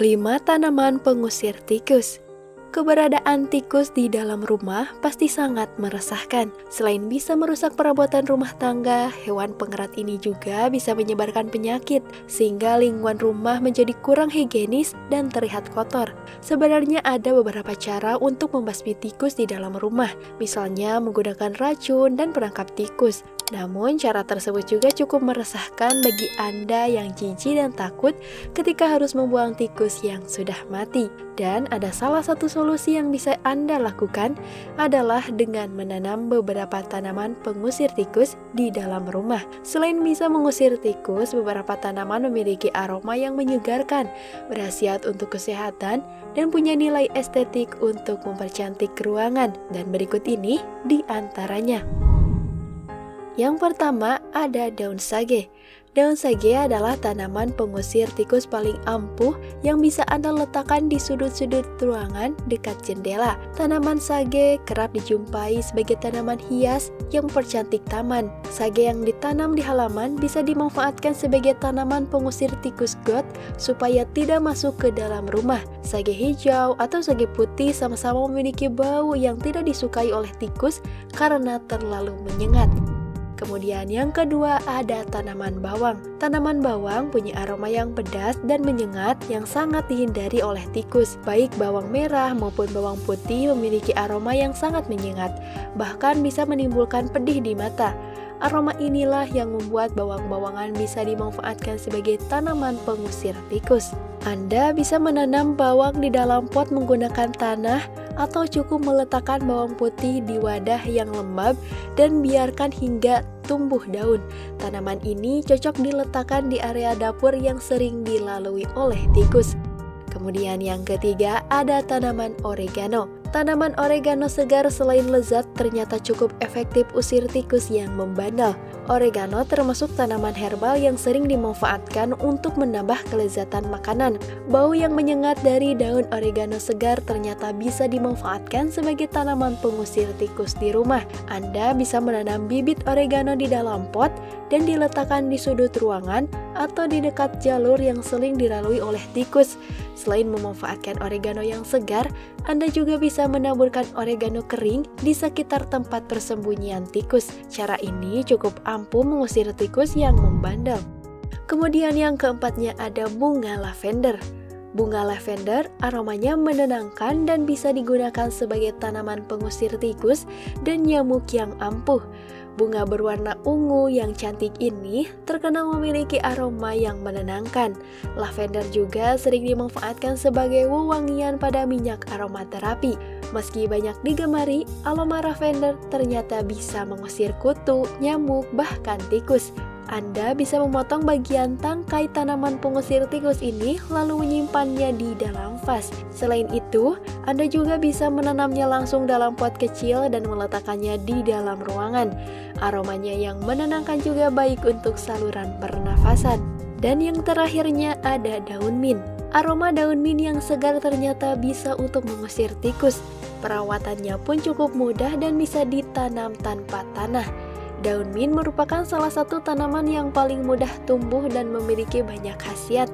5 tanaman pengusir tikus. Keberadaan tikus di dalam rumah pasti sangat meresahkan. Selain bisa merusak perabotan rumah tangga, hewan pengerat ini juga bisa menyebarkan penyakit, sehingga lingkungan rumah menjadi kurang higienis dan terlihat kotor. Sebenarnya ada beberapa cara untuk membasmi tikus di dalam rumah, misalnya menggunakan racun dan perangkap tikus. Namun, cara tersebut juga cukup meresahkan bagi Anda yang jijik dan takut ketika harus membuang tikus yang sudah mati. Dan ada salah satu solusi yang bisa Anda lakukan adalah dengan menanam beberapa tanaman pengusir tikus di dalam rumah. Selain bisa mengusir tikus, beberapa tanaman memiliki aroma yang menyegarkan, berkhasiat untuk kesehatan, dan punya nilai estetik untuk mempercantik ruangan. Dan berikut ini di antaranya. Yang pertama ada daun sage. Daun sage adalah tanaman pengusir tikus paling ampuh yang bisa Anda letakkan di sudut-sudut ruangan dekat jendela. Tanaman sage kerap dijumpai sebagai tanaman hias yang mempercantik taman. Sage yang ditanam di halaman bisa dimanfaatkan sebagai tanaman pengusir tikus got supaya tidak masuk ke dalam rumah. Sage hijau atau sage putih sama-sama memiliki bau yang tidak disukai oleh tikus karena terlalu menyengat. Kemudian yang kedua ada tanaman bawang. Tanaman bawang punya aroma yang pedas dan menyengat yang sangat dihindari oleh tikus. Baik bawang merah maupun bawang putih memiliki aroma yang sangat menyengat, bahkan bisa menimbulkan pedih di mata. Aroma inilah yang membuat bawang-bawangan bisa dimanfaatkan sebagai tanaman pengusir tikus. Anda bisa menanam bawang di dalam pot menggunakan tanah atau cukup meletakkan bawang putih di wadah yang lembab dan biarkan hingga tumbuh daun. Tanaman ini cocok diletakkan di area dapur yang sering dilalui oleh tikus. Kemudian yang ketiga ada tanaman oregano. Tanaman oregano segar selain lezat ternyata cukup efektif usir tikus yang membandel. Oregano termasuk tanaman herbal yang sering dimanfaatkan untuk menambah kelezatan makanan. Bau yang menyengat dari daun oregano segar ternyata bisa dimanfaatkan sebagai tanaman pengusir tikus di rumah. Anda bisa menanam bibit oregano di dalam pot dan diletakkan di sudut ruangan atau di dekat jalur yang sering dilalui oleh tikus. Selain memanfaatkan oregano yang segar, Anda juga bisa menaburkan oregano kering di sekitar tempat persembunyian tikus. Cara ini cukup ampuh mengusir tikus yang membandel. Kemudian yang keempatnya ada bunga lavender. Bunga lavender aromanya menenangkan dan bisa digunakan sebagai tanaman pengusir tikus dan nyamuk yang ampuh. Bunga berwarna ungu yang cantik ini terkenal memiliki aroma yang menenangkan. Lavender juga sering dimanfaatkan sebagai wewangian pada minyak aromaterapi. Meski banyak digemari, aroma lavender ternyata bisa mengusir kutu, nyamuk, bahkan tikus. Anda bisa memotong bagian tangkai tanaman pengusir tikus ini lalu menyimpannya di dalam vas. Selain itu, Anda juga bisa menanamnya langsung dalam pot kecil dan meletakkannya di dalam ruangan. Aromanya yang menenangkan juga baik untuk saluran pernafasan. Dan yang terakhirnya ada daun mint. Aroma daun mint yang segar ternyata bisa untuk mengusir tikus. Perawatannya pun cukup mudah dan bisa ditanam tanpa tanah. Daun mint merupakan salah satu tanaman yang paling mudah tumbuh dan memiliki banyak khasiat.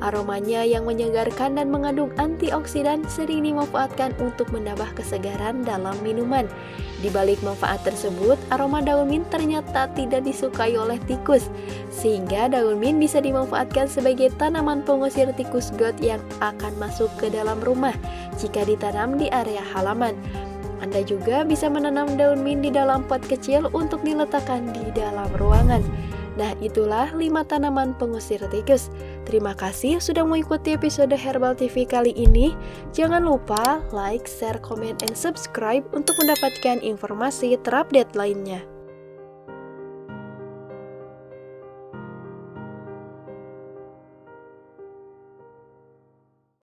Aromanya yang menyegarkan dan mengandung antioksidan sering dimanfaatkan untuk menambah kesegaran dalam minuman. Di balik manfaat tersebut, aroma daun mint ternyata tidak disukai oleh tikus, sehingga daun mint bisa dimanfaatkan sebagai tanaman pengusir tikus got yang akan masuk ke dalam rumah jika ditanam di area halaman. Anda juga bisa menanam daun mint di dalam pot kecil untuk diletakkan di dalam ruangan. Nah, itulah 5 tanaman pengusir tikus. Terima kasih sudah mengikuti episode Herbal TV kali ini. Jangan lupa like, share, comment, and subscribe untuk mendapatkan informasi terupdate lainnya.